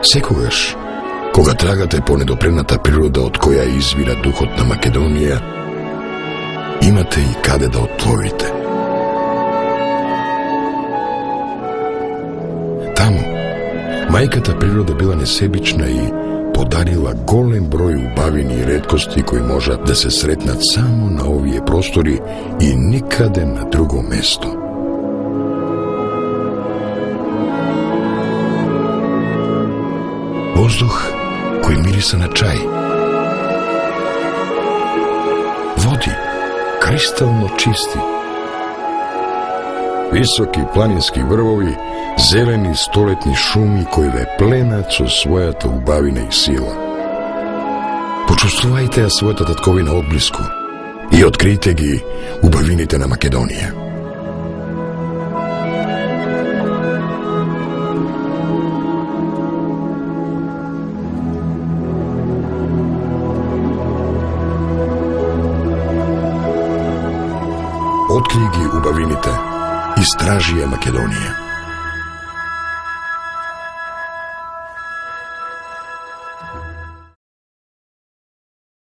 Секогаш, кога трагате по недопрената природа од која извира духот на Македонија, имате и каде да отпловите. Таму, мајката природа била несебична и подарила голем број убавини и реткости кои можат да се сретнат само на овие простори и никаде на друго место. Воздух кој мириса на чај. Води, кристално чисти. Високи планински врвови, зелени столетни шуми кои ве пленат со својата убавина и сила. Почувствувајте ја својата татковина одблиску и откријте ги убавините на Македонија. Откри ги убавините, истражи ја Македонија.